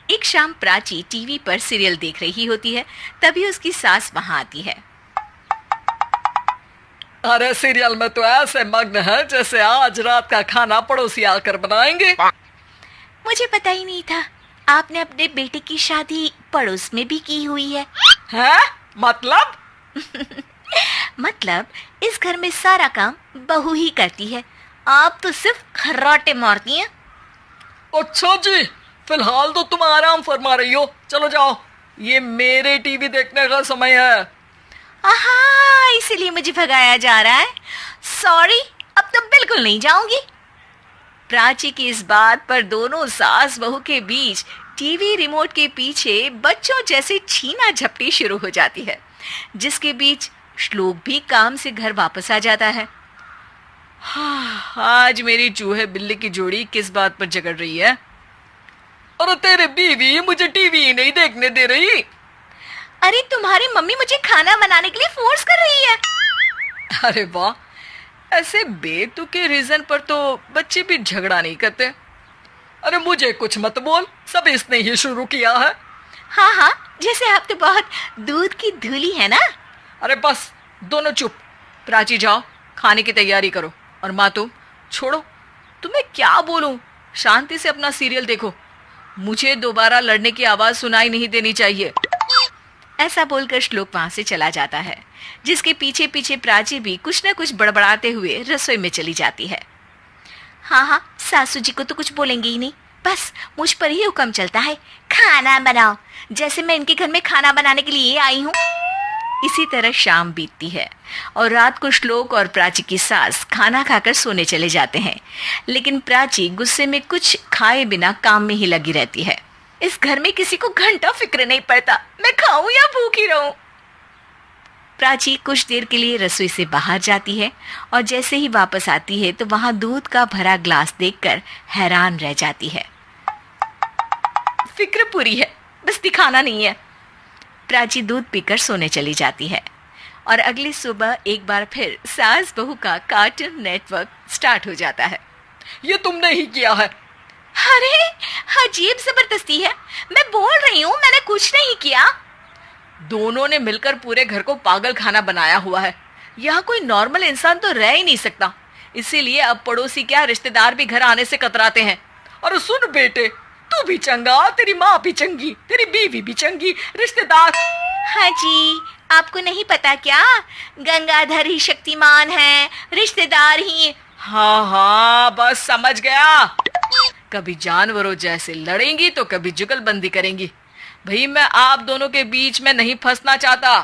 एक शाम प्राची टीवी पर सीरियल देख रही होती है। तभी उसकी सास वहां आती है। अरे सीरियल में तो ऐसे मग्न है जैसे आज रात का खाना पड़ोसी आकर बनाएंगे। मुझे पता ही नहीं था आपने अपने बेटे की शादी पड़ोस में भी की हुई है। हैं? मतलब? मतलब इस घर में सारा काम बहू ही करती है, आप तो सिर्फ खर्राटे मारती हैं। अच्छा जी, फिलहाल तो तुम आराम फरमा रही हो। चलो जाओ, ये मेरे टीवी देखने का समय है। आहा, इसीलिए मुझे भगाया जा रहा है। सॉरी, अब तो बिल्कुल नहीं जाऊंगी। प्राची की इस बात पर दोनों सास बहू के बीच टीवी रिमोट के पीछे बच्चों जैसे छीना झपटी शुरू हो जाती है, जिसके बीच श्लोक भी काम से घर वापस आ जाता है। हाँ, आज मेरी चूहे बिल्ली की जोड़ी किस बात पर झगड़ रही है? अरे तेरे बीवी मुझे टीवी ही नहीं देखने दे रही। अरे तुम्हारी मम्मी मुझे खाना बनाने के लिए फोर्स कर रही है। अरे वाह, ऐसे बेतुके रीजन पर तो बच्चे भी झगड़ा नहीं करते। अरे मुझे कुछ मत बोल, सब इसने ही शुरू किया है। हाँ हाँ, जैसे आप तो बहुत दूध की धूली है ना। अरे बस, दोनों चुप। प्राची जाओ, खाने की तैयारी करो। और माँ तुम छोड़ो, तुम्हें क्या बोलूं, शांति से अपना सीरियल देखो। मुझे दोबारा लड़ने की आवाज सुनाई नहीं देनी चाहिए। ऐसा बोलकर श्लोक वहां से चला जाता है, जिसके पीछे पीछे प्राची भी कुछ न कुछ बड़बड़ाते हुए रसोई में चली जाती है। हाँ हाँ, सासू जी को तो कुछ बोलेंगे ही नहीं, बस मुझ पर ही हुक्म चलता है, खाना बनाओ, जैसे मैं इनके घर में खाना बनाने के लिए आई हूँ। इसी तरह शाम बीतती है और रात को श्लोक और प्राची की सास खाना खाकर सोने चले जाते हैं, लेकिन प्राची गुस्से में कुछ खाए बिना काम में ही लगी रहती है। इस घर में किसी को घंटा फिक्र नहीं पड़ता, मैं खाऊं या भूखी रहूं। प्राची कुछ देर के लिए रसोई से बाहर जाती है और जैसे ही वापस आती है तो वहां दूध का भरा ग्लास देखकर हैरान रह जाती है। फिक्र पूरी है, बस दिखाना नहीं है। प्राची दूध पीकर सोने चली जाती है और अगली सुबह एक बार फिर सास बहू का कार्टून नेटवर्क स्टार्ट हो जाता है। ये तुमने ही किया है। अरे अजीब जबरदस्ती है, मैं बोल रही हूँ मैंने कुछ नहीं किया। दोनों ने मिलकर पूरे घर को पागल खाना बनाया हुआ है। यहाँ कोई नॉर्मल इंसान तो रह ही नहीं सकता, इसीलिए अब पड़ोसी क्या रिश्तेदार भी घर आने से कतराते हैं। और सुन बेटे, तू भी चंगा, तेरी माँ भी चंगी, तेरी बीवी भी चंगी, रिश्तेदार। हाँ जी, आपको नहीं पता क्या, गंगाधर ही शक्तिमान है, रिश्तेदार ही। हाँ हाँ, बस समझ गया। कभी जानवरों जैसे लड़ेंगी तो कभी जुगलबंदी करेंगी। भाई मैं आप दोनों के बीच में नहीं फंसना चाहता।